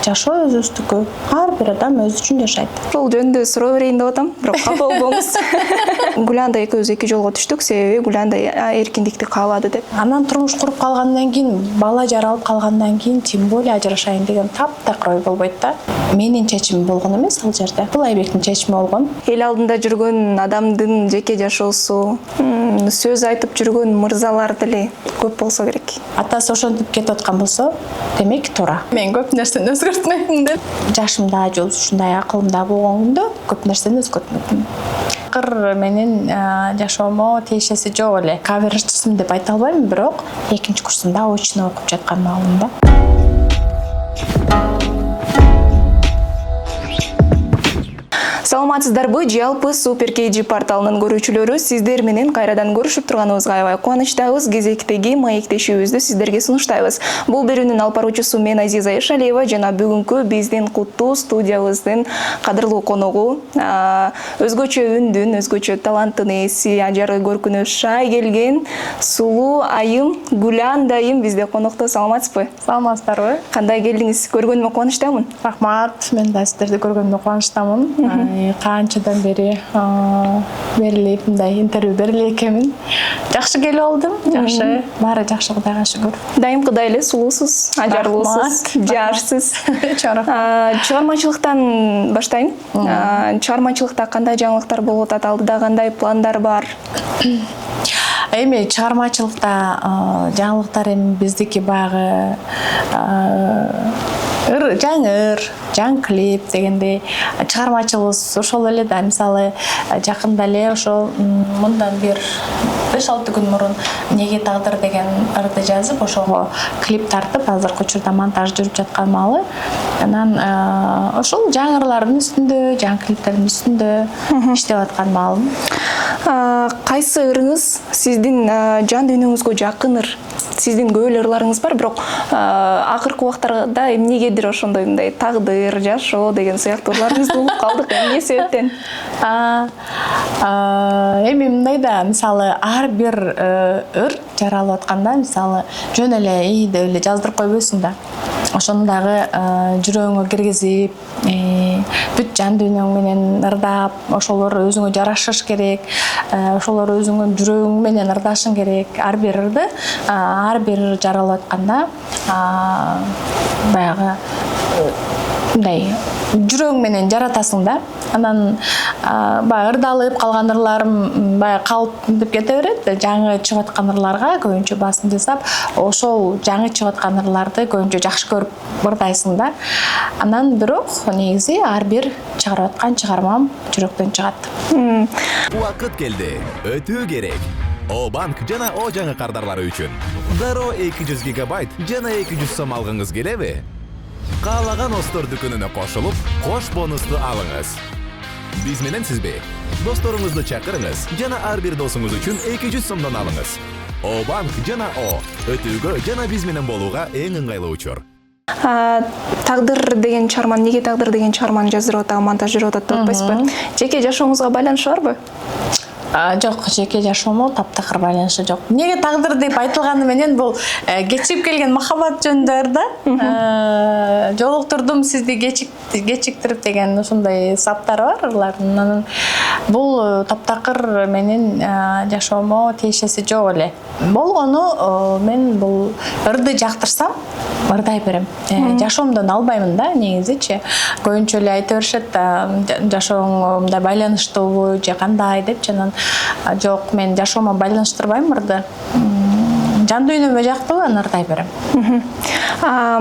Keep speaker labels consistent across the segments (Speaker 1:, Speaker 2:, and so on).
Speaker 1: жашоо өзүбүздүкү. Ар бир адам өзү үчүн жашайт.
Speaker 2: Ошол жөнүндө суроо берейин деп атам, бирок капа болбоңуз. Гуланда экөөбүз эки жолго түштүк, себеби Гуланда эркиндикти каалады деп.
Speaker 1: Анан турмуш куруп калгандан кийин, бала жаралып калгандан кийин тем более ажырашайын деген таптакыр ой болбойт да. Менин чечимим болгон эмес ал жерде. Бул Айбектин чечими болгон.
Speaker 2: Эл алдында жүргөн адамдын жеке жашоосу, сөз айтып жүргөн мырзалар деле көп болсо керек.
Speaker 1: Атасы ошентип кетип аткан болсо, демек туура. Мен көп нерсени өзгөртмөймүн деп. Жашымда, жол ушундай акылымда болгон күндө көп нерсени өзгөртмөймүн. Акыр менин жашоомо тиешеси жок эле. Каверчисим деп айта албайм, бирок экинчи курсумда очно окуп жаткан маалымда.
Speaker 2: Саламатсыздарбы? Жалпы Супер KG порталынын көрүүчүлөрү, сиздер менен кайрадан көрүшүп турганыбызга аябай кубанычтабыз. Кезектеги маектешүүбүздү сиздерге сунуштайбыз. Бул берүүнүн алып баруучусу мен Азиза Ишалиева жана бүгүнкү биздин куттуу студиябыздын кадырлуу коногу, өзгөчө үндүн, өзгөчө таланттын ээси, ажары көркүнө шай келген сулуу айым Гуланда айым бизде конокто. Саламатсызбы?
Speaker 1: Саламатсыздарбы?
Speaker 2: Кандай келдиңиз? Көргөнүмө кубанычтамын.
Speaker 1: Рахмат, мен да сиздерди көргөнүмө кубанычтамын. Канчадан бери берилип, мындай интервью бериле экенмин. Жакшы келип алдым. Жакшы, баары жакшы, Кудайга шүгүр.
Speaker 2: Дайымкыдай эле сулуусуз, ажарлуусуз, жашсыз. Чыгармачылыктан баштайын. Чыгармачылыкта кандай жаңылыктар болуп атат? Алдыда кандай пландар бар?
Speaker 1: Эми чыгармачылыкта жаңылыктар эми биздики баягы жаңы клип дегенде чыгармачылыгыбыз ошол эле да. Мисалы жакында эле ошол мындан бир 5-6 күн мурун Неге тагдыр деген ырды жазып, ошого клип тартып, азыркы учурда монтаж жүрүп жаткан маалы. Анан ошол жаңырлардын үстүндө, жаңы клиптердин үстүндө иштеп аткан маалым.
Speaker 2: Кайсы ырыңыз сиздин жан дүйнөңүзгө жакын ыр? Сиздин көп эле ырларыңыз бар, бирок акыркы убактарда эмнегедир ошондой мындай тагдыр, жашоо деген сыяктуу ырларыңызды угуп калдык. Эмне себептен?
Speaker 1: Эми мындай да, мисалы ар бир ыр жаралып атканда, мисалы жөн эле деп эле жаздырып койбойсуң да. Ошону дагы жүрөгүңө киргизип, бүт жан дүйнөң менен ырдап, ошолор өзүңө жарашыш керек, ошолор өзүңүн жүрөгүң менен ырдашың керек. Ар бир ырды, ар бир ыр жаралып атканда, баягы мындай жүрөгүң менен жаратасың да. Анан баягы ырдалып калган ырларым баягы калып кете берет. Жаңы чыгып аткан ырларга көбүнчө басым жасап, ошол жаңы чыгып аткан ырларды көбүнчө жакшы көрүп ырдайсың да. Анан бирок негизи ар бир чыгарып аткан чыгармам жүрөктөн чыгат.
Speaker 3: Убакыт келди. Өтүү керек. О банк жана О жаңы кардарлары үчүн. Дароо 200 гигабайт жана 200 сом алгыңыз келеби? Каалаган Остор дүкөнүнө кошулуп, кош бонусту алыңыз. Биз менен сизби? Досторуңузду чакырыңыз жана ар бир досуңуз үчүн 200 сомдон алыңыз. О банк жана О өтүүгө жана биз менен болууга эң ыңгайлуу учур.
Speaker 2: Тагдыр деген чыгарманы, Неге тагдыр деген чыгарманы жаздырып атат, монтаж жүрүп атат деп атпайсызбы? Жеке жашооңузга байланышы барбы?
Speaker 1: Жок, жеке жашоомо таптакыр байланышы жок. Неге тагдыр деп айтылганы менен бул кечип келген махаббат жөндөр да. Жолуктурдум сизди кечиктирип деген ушундай саптар бар ырлардын. Бул таптакыр менин жашоомо тиешеси жок эле. Болгону мен бул ырды жактырсам, ырдай берем. Жашоомдон албаймын да, негизичи. Көбүнчө эле айта беришет, жашооңо мындай байланыштуубу же кандай депчи. Жок, мен жашоомо байланыштырбайм ырды. Жан дүйнөмө жактуу, ырдай берем.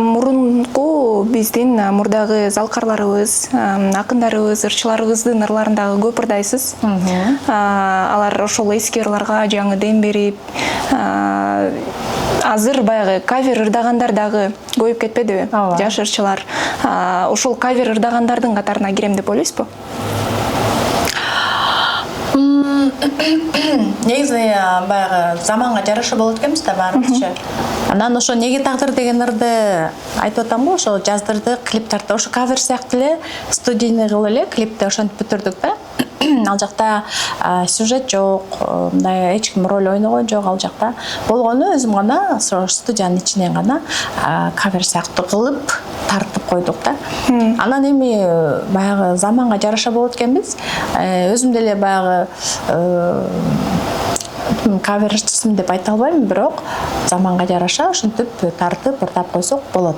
Speaker 2: Мурунку биздин мурдагы залкарларыбыз, акындарыбыз, ырчыларыбыздын ырларындагы көп ырдайсыз. Алар ошол эски ырларга жаңы дем берип, азыр баягы кавер ырдагандар дагы көбөйүп кетпедиби? Жаш ырчылар. Ошол кавер ырдагандардын катарына кирем деп ойлойсузбу?
Speaker 1: Негизи баягы заманга жараша болот экенбиз да баарыбызчы. Анан ошо Неге тагдыр деген ырды айтып атам го, ошо жаздырдык, клип тартты. Ошо кавер сыяктуу эле студийный кылып эле клипти ошентип бүтүрдүк да. Ал жакта сюжет жок, мындай эч ким роль ойногон жок ал жакта. Болгону өзүм гана ошо студиянын ичинен гана кавер сыяктуу кылып тартып койдук да. Анан эми баягы заманга жараша болот экенбиз. Өзүм деле баягы каверчисим деп айта албайм, бирок заманга жараша ушинтип тартып ырдап койсок болот.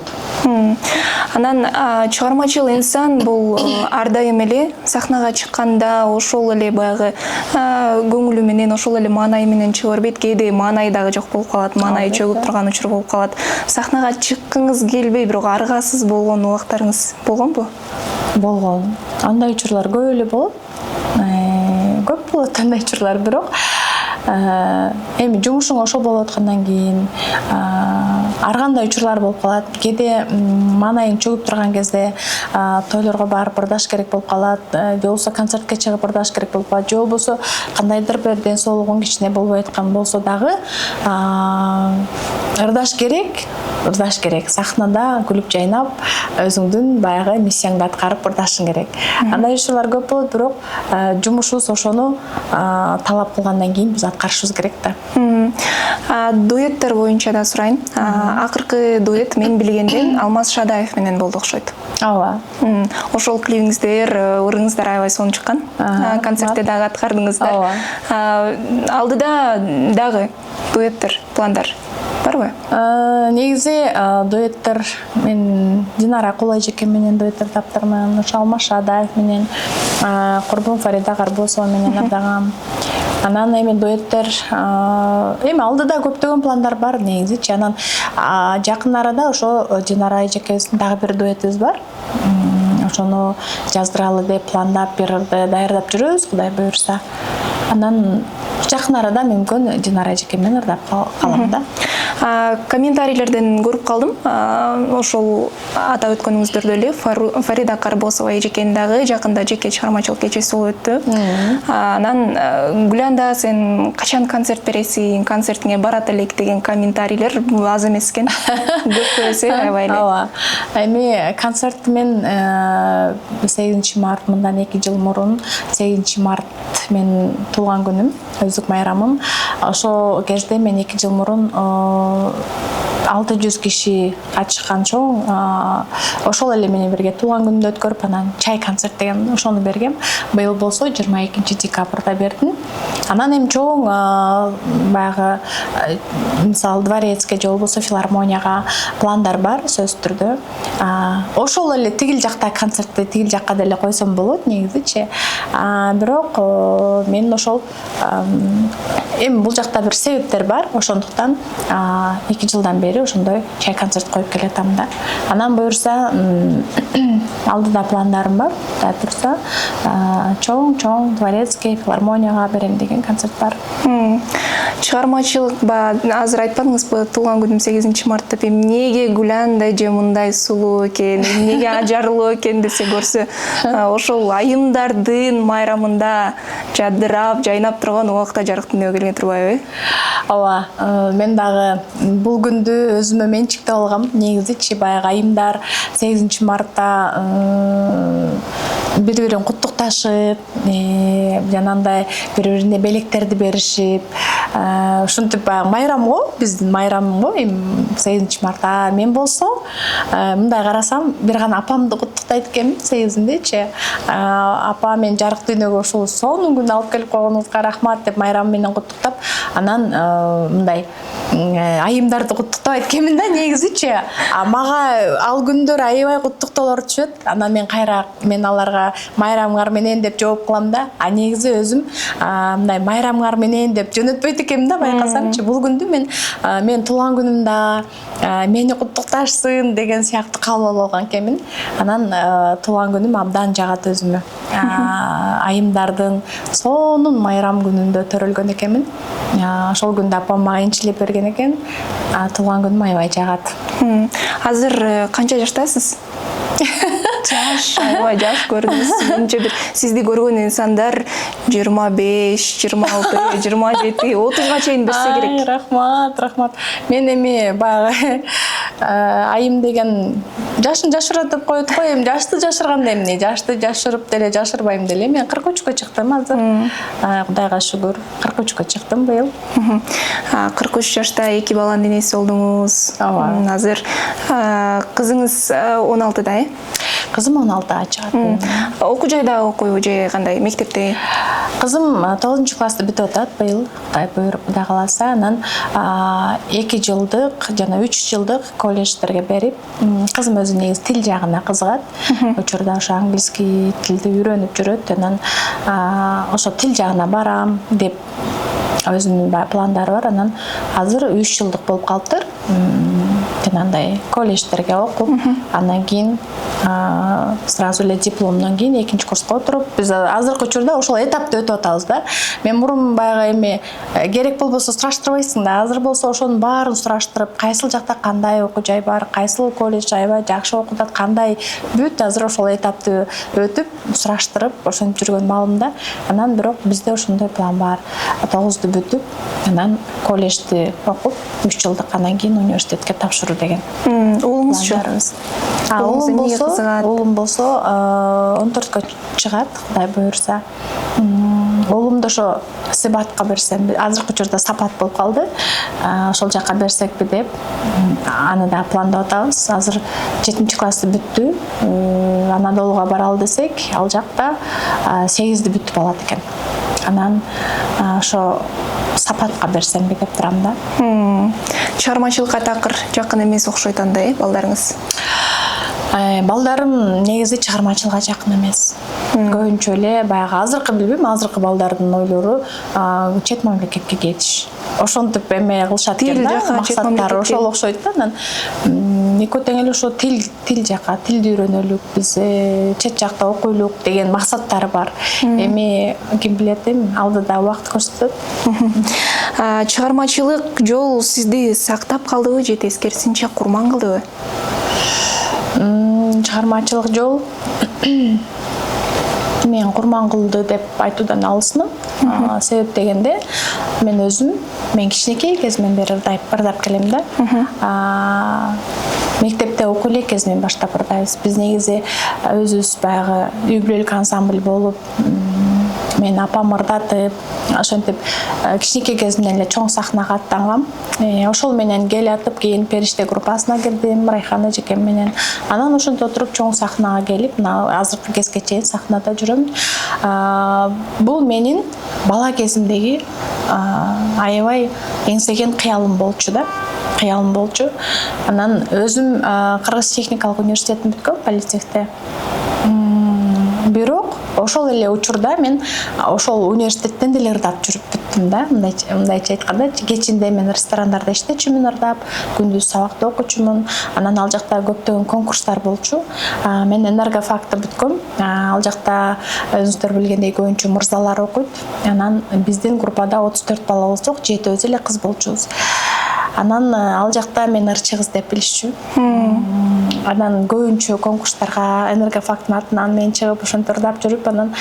Speaker 2: Анан чыгармачыл инсан бул ар дайым эле сахнага чыкканда ошол эле баягы көңүлү менен, ошол эле маанайы менен чыга бербейт. Кээде маанайы дагы жок болуп калат, маанайы чөгүп турган учур болуп калат. Сахнага чыккыңыз келбей, бирок аргасыз болгон убактарыңыз болгонбу?
Speaker 1: Болгон. Андай учурлар көп эле болот. Көп болот андай учурлар, бирок эми жумушуң ошол болуп аткандан кийин ар кандай учурлар болуп калат. Кээде маанайың чөгүп турган кезде тойлорго барып ырдаш керек болуп калат, же болбосо концертке чыгып ырдаш керек болуп калат, же болбосо кандайдыр бир ден соолугуң кичине болбой аткан болсо дагы ырдаш керек. Сахнада күлүп жайнап, өзүңдүн баягы миссияңды аткарып ырдашың керек. Андай учурлар көп болот, бирок жумушубуз ошону талап кылгандан кийин биз аткарышыбыз керек да.
Speaker 2: Дуэттер боюнча да сурайын. Акыркы дуэт мен билгенден Алмаз Шадаев менен болду окшойт.
Speaker 1: Ооба.
Speaker 2: Ошол клибиңиздер, ырыңыздар аябай сонун чыккан. Концертте дагы аткардыңыздар.
Speaker 1: Ооба.
Speaker 2: Алдыда дагы дуэттер, пландар барбы?
Speaker 1: Негизи дуэттер мен Динара Кулайжеке менен дуэттер таптырмын, Алмаз Шадаев менен, Курбун Фарида Карбосова менен ырдагам. Анан эми дуэттер эми алдыда көптөгөн пландар бар негизичи. Анан жакын арада ошо Динара эжекебиздин дагы бир дуэтибиз бар. Ошону жаздыралы деп пландап, бир ырды даярдап жүрөбүз, Кудай буйрса. Анан жакын арада мүмкүн Динара эжеке менен ырдап калам да.
Speaker 2: Комментарийлерден көрүп калдым. Ошол атап өткөнүңүздөрдө эле Фарида Карбосова эжекенин дагы жакында жеке чыгармачылык кечеси болуп өттү. Анан Гүланда сен качан концерт бересиң, концертиңе барат элек деген комментарийлер аз эмес экен. Көп көрсө аябай эле.
Speaker 1: Ооба. Эми концерт мен 8 март мындан 2 жыл мурун 8 март мен туулган күнүм, өздүк майрамым. Ошол кезде мен 2 жыл мурун 600 киши катышкан чоң ошол эле менен бирге туулган күнүмдү өткөрүп, анан чай концерт деген ошону бергем. Быйыл болсо 22 декабрда бердим. Анан эми чоң баягы мисалы дворецке же болбосо филармонияга пландар бар сөзсүз түрдө. Ошол эле тигил жакта концертти тигил жакка деле койсом болот негизичи. Бирок мен ошол эми бул жакта бир себептер бар. Ошондуктан 2 жылдан бери ошондой чай концерт коюп келатам да. Анан буюрса алдыда пландарым бар. Кудай буйрса чоң дворецкий филармонияга берем деген концерт бар.
Speaker 2: Чыгармачылык азыр айтпадыңызбы, туулган күнүм 8 март деп, эмнеге Гүланда же мындай сулуу экен, эмнеге ажарлуу экен десе көрсө, ошол айымдардын майрамында жадырап, жайнап турган убакта жарык дүнүйгө келген турбайбы?
Speaker 1: Ооба, мен дагы бул күндү өзүмө менчиктеп алгам. Негизичи баягы айымдар 8 мартта бири-бирин куттукташып, жанагындай бири-бирине белектерди беришип, ушинтип баягы майрам го, биздин майрам го, эми 8 мартта. Мен болсо мындай карасам, бир гана апамды куттуктайт экенмин 8-дечи. Апа, мен жарык дүйнөгө ушул сонун күн алып келип койгонуңузга рахмат деп майрам менен куттуктап, анан мындай айымдарды куттуктабайт экенмин да негизичи. Мага ал күндөр аябай куттуктоолор түшөт. Анан мен аларга майрамыңар менен деп жооп кылам да. Негизи өзүм мындай майрамыңар менен деп жөнөтпөйт экенмин да, байкасаңчы. Бул күндү мен туулган күнүмдө мени куттукташсын деген сыяктуу кабыл алган экенмин. Анан туулган күнүм абдан жагат өзүмө. Айымдардын сонун майрам күнүндө төрөлгөн экенмин. Ошол күндө апам мага энчилеп берген экен. Туулган күнүм аябай жагат.
Speaker 2: Азыр канча жаштасыз? Жаш көрдүңүз. Менимче бир сизди көргөн инсандар 25, 26, 27, 30га чейин берсе керек.
Speaker 1: Рахмат. Мен эми баягы айым деген жашын жашырып коет го, эми жашты жашырганда эмне? Жашты жашырып деле жашырбайм деле. Мен 43-кө чыктым азыр. Кудайга шүгүр, 43-кө чыктым быйыл.
Speaker 2: 43 жашта 2 баланын энеси болдуңуз. Азыр кызыңыз 16да, э?
Speaker 1: Кызым 16-га чыгат.
Speaker 2: Окуу жайда окуйбу же кандай? Мектепте?
Speaker 1: Кызым 9-классты бүтүп атат быйыл. Кудай буйруп, Кудай кааласа, анан 2 жылдык жана 3 жылдык колледждерге берип, кызым өзү негизи тил жагына кызыгат. Учурда ошо английский тилди үйрөнүп жүрөт. Анан ошо тил жагына барам деп өзүнүн пландары бар. Анан азыр 3 жылдык болуп калыптыр. Жанагындай колледждерге окуп, андан кийин сразу эле дипломдон кийин 2-курска отуруп, биз азыркы учурда ошол этапты өтүп атабыз да. Мен мурун баягы эми керек болбосо сураштырбайсың да, азыр болсо ошонун баарын сураштырып, кайсыл жакта кандай окуу жай бар, кайсыл колледж аябай жакшы окутат, кандай бүт азыр ошол этапты өтүп, сураштырып, ошентип жүргөн маалымда. Анан бирок бизде ошондой план бар. 9-ду бүтүп, анан колледжди окуп, 3 жылдык андан кийин университетке тапшыруу деген.
Speaker 2: Уулуңузчу?
Speaker 1: Уулум болсо 14-кө чыгат, Кудай буйрса. Уулумду ошо Сыбатка берсем, азыркы учурда Сапат болуп калды. Ошол жака берсекпи деп, аны да пландап атабыз. Азыр 7-классты бүттү. Анадолуга баралы десек, ал жакта 8-ди бүтүп алат экен. Анан ошо Сапатка берсемби деп турам да.
Speaker 2: Чыгармачылыкка такыр жакын эмес окшойт андай, балдарыңыз?
Speaker 1: Балдарым негизи чыгармачылыкка жакын эмес. Көбүнчө эле баягы азыркы билбейм, азыркы балдардын ойлору чет мамлекетке кетиш. Ошентип эме кылышат экен да, максаттары ошол окшойт да. Анан экөө тең эле ошо тил жака, тилди үйрөнөлүк, биз чет жакта окуйлук деген максаттары бар. Эми ким билет эми, алдыда убакыт көрсөтөт.
Speaker 2: Чыгармачылык жол сизди сактап калдыбы же тескерисинче курман кылдыбы?
Speaker 1: Чыгармачылык жол мен курман кылды деп айтуудан алысмын. Себеп дегенде мен өзүм, мен кичинекей кезимден бери ырдап келем да. Мектепте окуу элек кезинен баштап ырдайбыз. Биз негизи өзүбүз баягы үй бүлөлүк ансамбль болуп, мен апам ырдатып, ошентип кичинекей кезимден эле чоң сахнага аттангам. Ошол менен келатып, кийин Периште группасына кирдим, Райхан эжекем менен. Анан ошентип отуруп чоң сахнага келип, мына азыркы кезге чейин сахнада жүрөм. Бул менин бала кезимдеги аябай эңсеген кыялым болчу да. Анан өзүм Кыргыз техникалык университетин бүткөм, политехте. Бирок ошол эле учурда мен ошол университеттен деле ырдап жүрүп бүттүм да. Мындайча айтканда, кечинде мен ресторандарда иштечүмүн ырдап, күндүз сабакта окучумун. Анан ал жакта көптөгөн конкурстар болчу. Мен энергофакты бүткөм. Ал жакта өзүңүздөр билгендей көбүнчө мырзалар окуйт. Анан биздин группада 34 бала болсок, 7 эле кыз болчубуз. Анан ал жакта мен ырчы кыз деп билишчү. Анан көбүнчө конкурстарга энергофакттын атынан мен чыгып, ошентип ырдап жүрүп, анан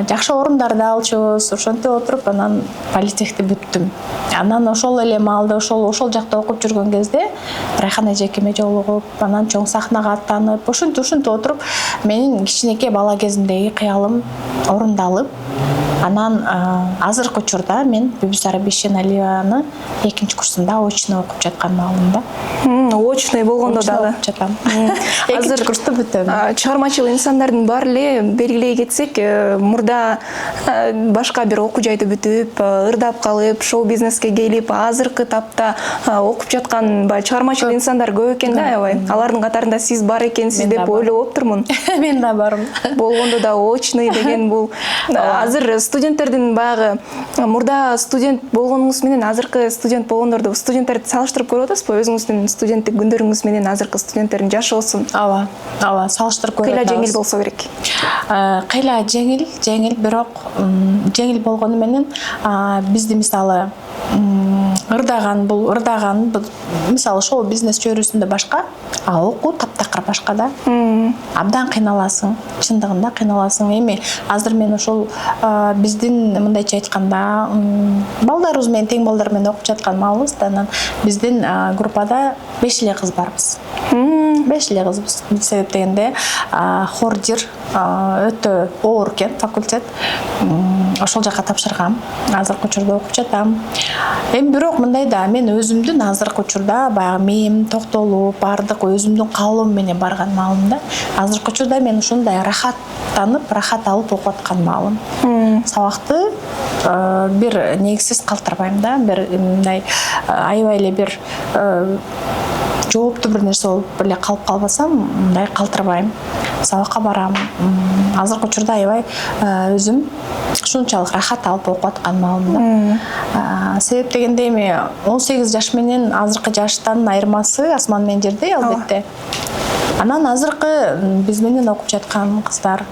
Speaker 1: жакшы орундарды алчубуз. Ошентип отуруп, анан политехти бүттүм. Анан ошол эле маалда ошол жакта окуп жүргөн кезде Райхан эжекеме жолугуп, анан чоң сахнага аттанып, ошентип отуруп, менин кичинекей бала кезимдеги кыялым орундалып, анан азыркы учурда мен Бүбүсара Бишеналиеваны 2-курсунда очно окуп жаткан маалымда.
Speaker 2: Очный болгондо дагы
Speaker 1: жатам.
Speaker 2: Азыр
Speaker 1: курсту бүтөм.
Speaker 2: Чыгармачыл инсандардын баары эле белгилей кетсек, мурда башка бир окуу жайды бүтүп, ырдап калып, шоу бизнеске келип, азыркы тапта окуп жаткан чыгармачыл инсандар көп экен да, аябай. Алардын катарында сиз бар экенсиз деп ойлоп оптурмун.
Speaker 1: Мен да барым.
Speaker 2: Болгондо да очный деген бул азыр студенттердин баягы мурда студент болгонуңуз менен азыркы студент болгондорду, студенттерди салыштырып көрүп атасызбы? Өзүңүздүн студенттик күндөрүңүз менен азыркы студенттердин жашоосун?
Speaker 1: Ооба, салыштырып көрүп атабыз.
Speaker 2: Кыйла жеңил болсо керек.
Speaker 1: Кыйла жеңил, бирок жеңил болгону менен бизди мисалы ырдаган бул мисалы шоу бизнес чөйрөсүндө башка, а окуу таптакыр башка да. Абдан кыйналасың, чындыгында кыйналасың. Эми азыр мен ошол биздин мындайча айтканда балдарыбыз менен тең балдар менен окуп жаткан маалыбыз да, анан биздин группада 5 эле кыз барбыз. 5 эле кызбыз. Бул себептегенде хордир өтө оор экен факультет. Ошол жака тапшыргам. Азыркы учурда окуп жатам. Эми бирок мындай да, мен өзүмдүн азыркы учурда баягы мээм токтолуп, бардык өзүмдүн каалоом менен барган маалым да. Азыркы учурда мен ушундай рахаттанып, рахат алып окуп аткан маалым. Сабакты бир негизсиз калтырбайм да, бир мындай аябай эле бир жооптуу бир нерсе болуп эле калып калбасам, мындай калтырбайм. Сабакка барам. Азыркы учурда аябай өзүм ушунчалык рахат алып окуп аткан маалым да. Себеп дегенде эми 18 жаш менен азыркы жаштан айырмасы асман менен жердей албетте. Анан азыркы биз менен окуп жаткан кыздар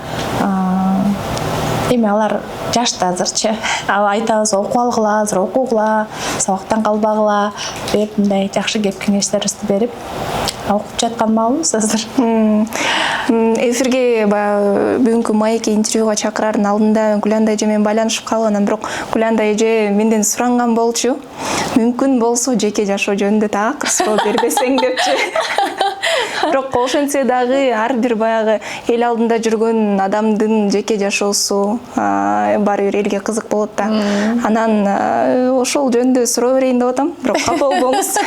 Speaker 1: эми алар жашта азырчы. Айтабыз окуп алгыла, азыр окугула, сабактан калбагыла деп мындай жакшы кеп кеңештерибизди берип окуп жаткан маалыбыз азыр.
Speaker 2: Эфирге бүгүнкү маекке интервьюга чакырардын алдында Гүландай эже менен байланышып калганам, бирок Гүландай эже менден суранган болчу. Мүмкүн болсо жеке жашоо жөнүндө такыр суроо бербесең депчи. Бирок ошентсе дагы ар бир баягы эл алдында жүргөн адамдын жеке жашоосу баары бир элге кызык болот да. Анан ошол жөнүндө суроо берейин деп атам, бирок капа болбоңуз.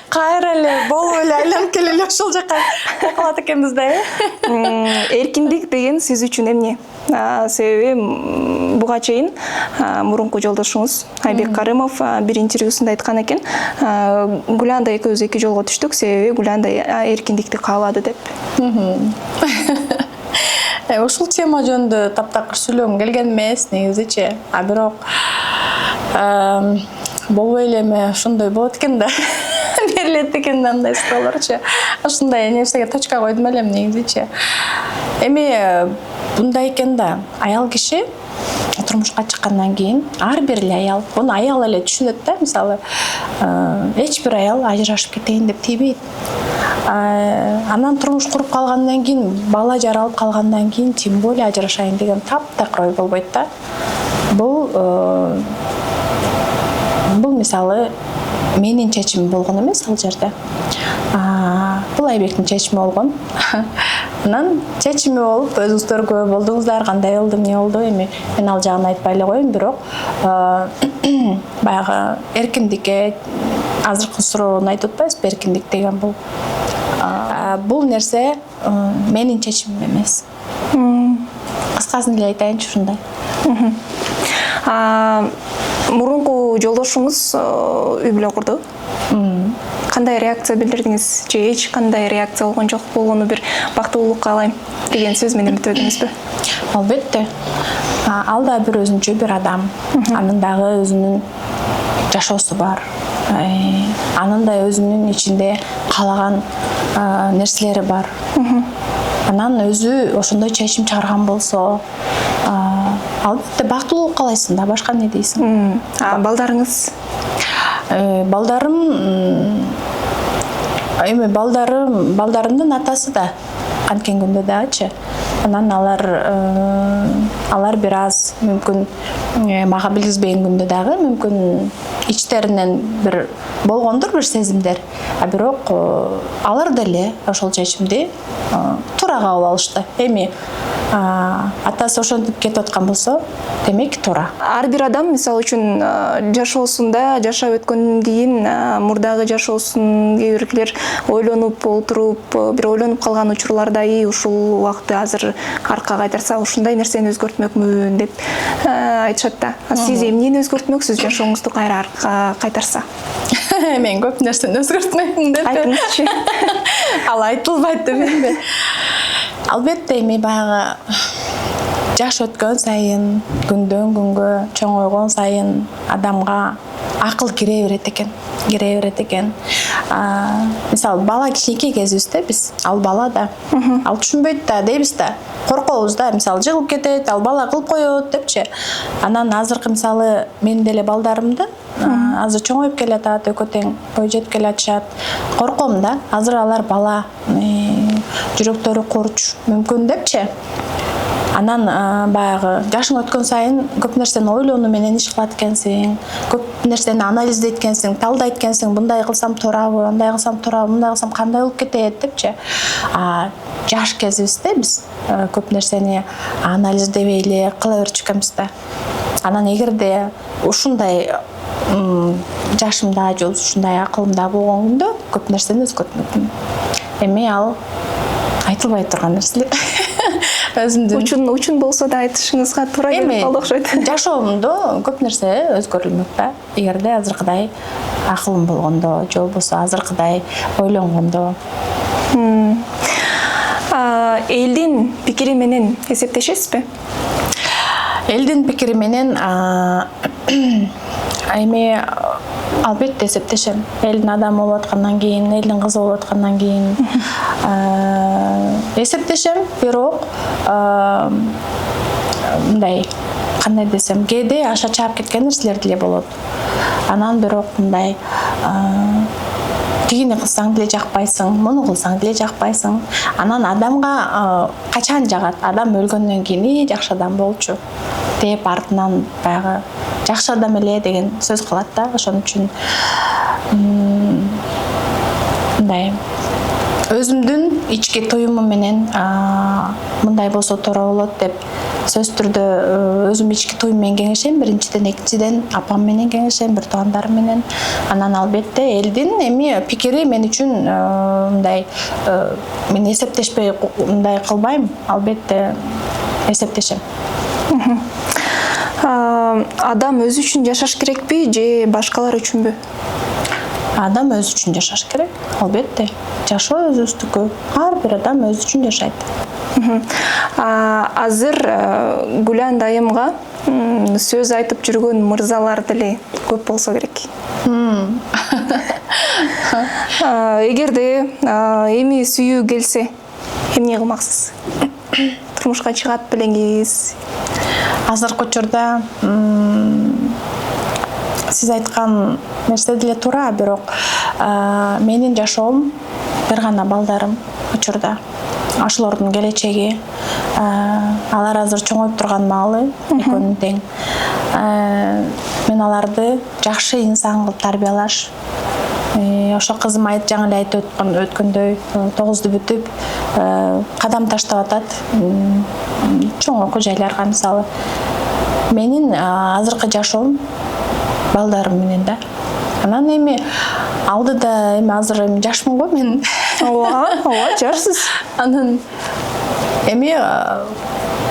Speaker 1: Кайра эле болуп эле айланып келе эле ошол жака калат экенбиз да.
Speaker 2: Эркиндик деген сиз үчүн эмне? Себеби буга чейин мурунку жолдошуңуз Айбек Карымов бир интервьюсунда айткан экен, Гүландай экөөбүз эки жолго түштүк, себеби Гүландай эркиндикти каалады деп.
Speaker 1: Ушул тема жөнүндө таптакыр сүйлөгүм келген эмес негизичи. Бирок болбой элеме ошондой болот экен да. Берилет экен андай суроолорчу. Ушундай нерсеге точка койдум элем негизичи. Эми мындай экен да, аял киши турмушка чыккандан кийин ар бир эле аял, буну аял эле түшүнөт да, мисалы, эч бир аял ажырашып кетейин деп тийбейт. Анан турмуш куруп калгандан кийин, бала жаралып калгандан кийин тем более ажырашайын деген таптакыр ой болбойт да. Бул мисалы менин чечимим болгон эмес ал жерде. Бул Айбектин чечими болгон. Анан чечими болуп, өзүңүздөр күбө болдуңуздар, кандай болду, эмне болду, эми мен ал жагын айтпай эле коеюн, бирок баягы эркиндикке азыркы суроону айтып атпайсызбы, эркиндик деген бул нерсе менин чечимим эмес. Кыскасын эле айтайынчы ушундай.
Speaker 2: Мурунку жолдошуңуз үй бүлө курду. Кандай реакция билдирдиңиз? Же эч кандай реакция болгон жок, болгону бир бактылуулук каалайм деген сөз менен бүтөдүңүзбү?
Speaker 1: Албетте. Ал да бир өзүнчө бир адам. Анын дагы өзүнүн жашоосу бар. Анын да өзүнүн ичинде каалаган нерселери бар. Анан өзү ошондой чечим чыгарган болсо, албетте бактылуулук каалайсың да, башка эмне дейсиң?
Speaker 2: Балдарыңыз?
Speaker 1: Балдарымдын атасы да анткен күндө дагычы. Анан алар бир аз мүмкүн мага билгизбеген күндө дагы мүмкүн ичтеринен бир болгондур бир сезимдер. Бирок алар деле ошол чечимди туура кабыл алышты. Эми атасы ошентип кетип аткан болсо, демек туура.
Speaker 2: Ар бир адам мисалы үчүн жашоосунда жашап өткөндөн кийин мурдагы жашоосун кээ бирлер ойлонуп отуруп, бир ойлонуп калган учурларда ушул убакытты азыр арка кайтарса ушундай нерсени өзгөртмөкмүн деп айтышат да. Сиз эмнени өзгөртмөксүз жашооңузду кайра арка кайтарса?
Speaker 1: Мен көп нерсени өзгөртмөкмүн деп.
Speaker 2: Айтыңызчы.
Speaker 1: Ал айтылбайт деп эмне? Албетте эми баягы жаш өткөн сайын, күндөн күнгө чоңойгон сайын адамга акыл кире берет экен. Мисалы бала кичинекей кезибизде биз, ал бала да, ал түшүнбөйт да дейбиз да, коркобуз да, мисалы жыгылып кетет, ал бала кылып коет депчи. Анан азыркы мисалы мен деле балдарымды азыр чоңоюп келатат, экөө тең бой жетип келатышат. Корком да. Азыр алар бала, жүрөктөрү курч, мүмкүн депчи. Анан баягы жашың өткөн сайын көп нерсени ойлонуу менен иш кылат экенсиң, көп нерсени анализдейт экенсиң, талдайт экенсиң, мындай кылсам туурабы, андай кылсам туурабы, мындай кылсам кандай болуп кетет депчи. Жаш кезибизде биз көп нерсени анализдебей эле кыла берчү экенбиз да. Анан эгерде ушундай жашымда же ушундай акылымда болгон күндө көп нерсени өзгөртмөкмүн. Эми ал айтылбай турган нерселер. Өзүмдүн
Speaker 2: Учун болсо да айтышыңызга туура келип калды окшойт.
Speaker 1: Жашоомдо көп нерсе өзгөрүлмөк да. Эгерде азыркыдай акылым болгондо, же болбосо азыркыдай ойлонгондо.
Speaker 2: Элдин пикири менен эсептешесизби?
Speaker 1: Элдин пикири менен эми албетте эсептешем. Элдин адамы болуп аткандан кийин, элдин кызы болуп аткандан кийин эсептешем, бирок мындай кандай десем, кээде аша чаап кеткен нерселер деле болот. Анан бирок мындай тигини кылсаң деле жакпайсың, муну кылсаң деле жакпайсың. Анан адамга качан жагат? Адам өлгөндөн кийин жакшы адам болчу деп артынан баягы жакшы адам эле деген сөз кылат да. Ошон үчүн мындай өзүмдүн ички туюмум менен мындай болсо туура болот деп сөз түрдө өзүм ички туюм менен кеңешем. Биринчиден, экинчиден апам менен кеңешем, бир туугандарым менен. Анан албетте элдин эми пикири мен үчүн мындай мен эсептешпей мындай кылбайм. Албетте эсептешем.
Speaker 2: Адам өзү үчүн жашаш керекпи же башкалар үчүнбү?
Speaker 1: Адам өзү үчүн жашаш керек. Албетте. Жашоо өзүбүздүкү. Ар бир адам өзү үчүн жашайт.
Speaker 2: Азыр Гүлан дайымга сөз айтып жүргөн мырзалар деле көп болсо керек. Эгерде эми сүйүү келсе, эмне кылмаксыз? Турмушка чыгат белеңиз?
Speaker 1: Азыркы учурда сиз айткан нерсе деле туура, бирок менин жашоом бир гана балдарым учурда. Ошолордун келечеги, алар азыр чоңоюп турган маалы, экөөнүн тең. Мен аларды жакшы инсан кылып тарбиялаш. Ошо кызым жаңы эле айтып өткөндөй 9-ду бүтүп, кадам таштап атат. Чоң окуу жайларга мисалы. Менин азыркы жашоом балдарым менен да. Анан эми алдыда эми азыр эми жашмын го мен.
Speaker 2: Ооба, жашсыз.
Speaker 1: Анан эми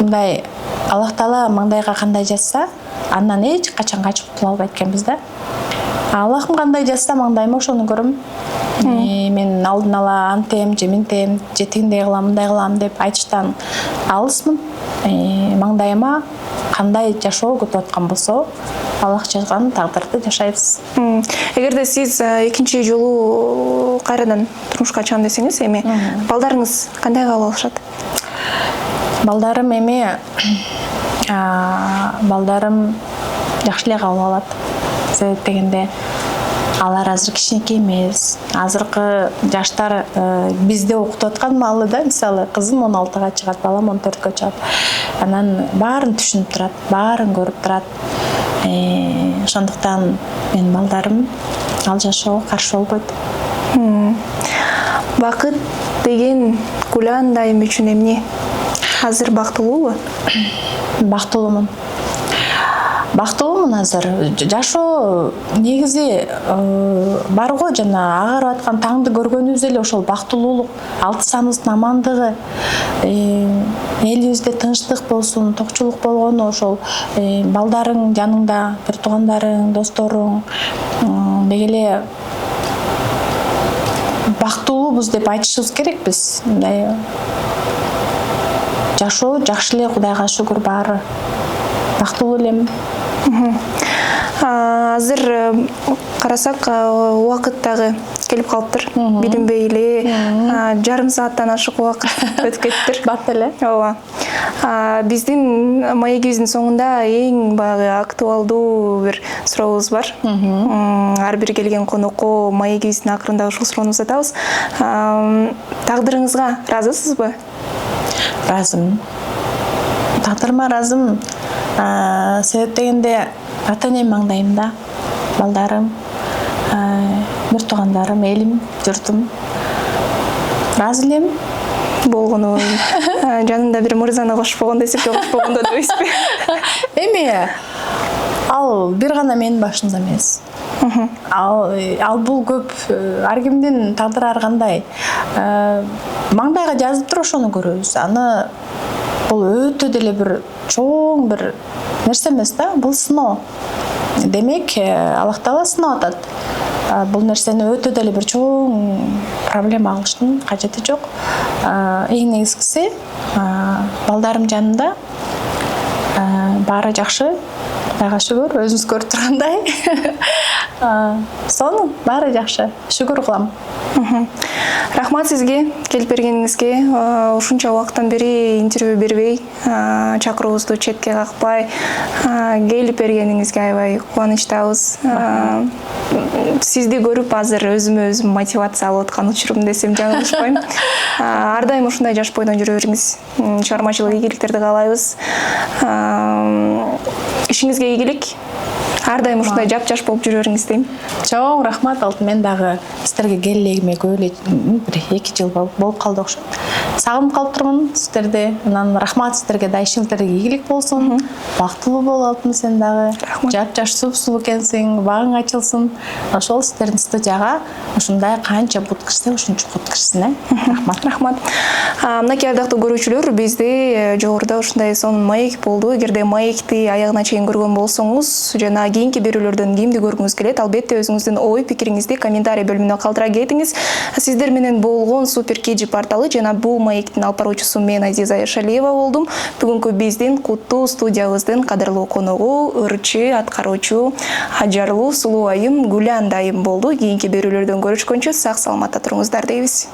Speaker 1: мындай Аллах Таала маңдайга кандай жазса, андан эч качан качып кутула албайт экенбиз да. Аллахым кандай жазса маңдайыма ошону көрөм. Мен алдын ала антем, же минтем, же тигиндей кылам, мындай кылам деп айтыштан алысмын. Маңдайыма кандай жашоо күтүп аткан болсо, Аллах жазган тагдырды жашайбыз.
Speaker 2: Эгерде сиз экинчи жолу кайрадан турмушка чыгам десеңиз, эми балдарыңыз кандай кабыл алышат?
Speaker 1: Балдарым эми балдарым жакшы эле кабыл алат. Себеп дегенде алар азыр кичинекей эмес. Азыркы жаштар бизде окутуп аткан маалы да, мисалы кызым 16-га чыгат, балам 14-кө чыгат. Анан баарын түшүнүп турат, баарын көрүп турат. Ошондуктан мен балдарым ал жашоого каршы болбойт.
Speaker 2: Бакыт деген Гүлан дайым үчүн эмне? Азыр бактылуубу?
Speaker 1: Бактылуумун. Бактылуумун азыр. Жашоо негизи бар го, жана агарып аткан таңды көргөнүбүз эле ошол бактылуулук, алтысамыздын амандыгы, элибизде тынчтык болсун, токчулук болгону ошол балдарың жаныңда, бир туугандарың, досторуң деги эле бактылуубуз деп айтышыбыз керекпиз. Мындай жашоо жакшы эле, Кудайга шүгүр, баары бактылуу элем.
Speaker 2: Азыр карасак убакыт дагы келип калыптыр. Билинбей эле жарым сааттан ашык убакыт өтүп кеттир.
Speaker 1: Бат эле.
Speaker 2: Ооба. Биздин маегибиздин соңунда эң баягы актуалдуу бир сурообуз бар. Ар бир келген конокко маегибиздин акырында ушул суроону узатабыз. Тагдырыңызга ыраазысызбы?
Speaker 1: Ыраазымын. Тагдырыма ыраазымын. Себеп дегенде ата энем маңдайымда, балдарым, мөр туугандарым, элим, журтум. Ыраазы элем.
Speaker 2: Болгону жанында бир мырзаны кошпогондо эсепке кошпогондо дебейсизби?
Speaker 1: Эми ал бир гана менин башымда эмес. Ал бул көп ар кимдин тагдыры ар кандай. Маңдайга жазылыптыр, ошону көрөбүз. Аны бул өтө деле бир чоң бир нерсе эмес да, бул сыноо. Демек, Аллах Таала сыноо атат. Бул нерсени өтө деле бир чоң проблема алыштын кажети жок. Эң негизгиси балдарым жанында баары жакшы. Кудайга шүгүр, өзүңүз көрүп тургандай. Сону баары жакшы. Шүгүр кылам.
Speaker 2: Рахмат сизге келип бергениңизге. Ушунча убакыттан бери интервью бербей, чакыруубузду четке какпай келип бергениңизге аябай кубанычтабыз. Сизди көрүп азыр өзүмө өзүм мотивация алып аткан учурум десем жаңылышпайм. Ар дайым ушундай жаш бойдон жүрө бериңиз. Чыгармачылык ийгиликтерди каалайбыз. Ишиңизге ийгилик. Ар дайым ушундай жап-жаш болуп жүрө бериңиз дейм.
Speaker 1: Чоң рахмат. Мен дагы сиздерге келгениме көп эле бир 2 жыл болуп калды окшойт. Сагынып калыптырмын сиздерди. Анан рахмат сиздерге да, ишиңиздерге ийгилик болсун. Бактылуу болуп алыптын сен дагы. Жап-жаш суп-сулуу экенсиң, багың ачылсын. Ошол сиздердин студияга ушундай канча бут кирсе, ушунча бут кирсин.
Speaker 2: Рахмат. Мынакей ардактуу көрүүчүлөр, бизде жогоруда ушундай сонун маек болду. Эгерде маекти аягына чейин көргөн болсоңуз жана кийинки берүүлөрдөн кимди көргүңүз келет, албетте өзүңүздүн ой пикириңизди комментарий бөлүмүнө калтыра кетиңиз. Сиздер менен болгон Супер KG порталы жана бул маектин алып баруучусу мен Азиза Эшалиева болдум. Бүгүнкү биздин куттуу студиябыздын кадырлуу коногу ырчы аткаруучу ажарлуу сулуу айым Гүлан дайым болду. Кийинки берүүлөрдөн көрүшкөнчө сак саламатта туруңуздар дейбиз.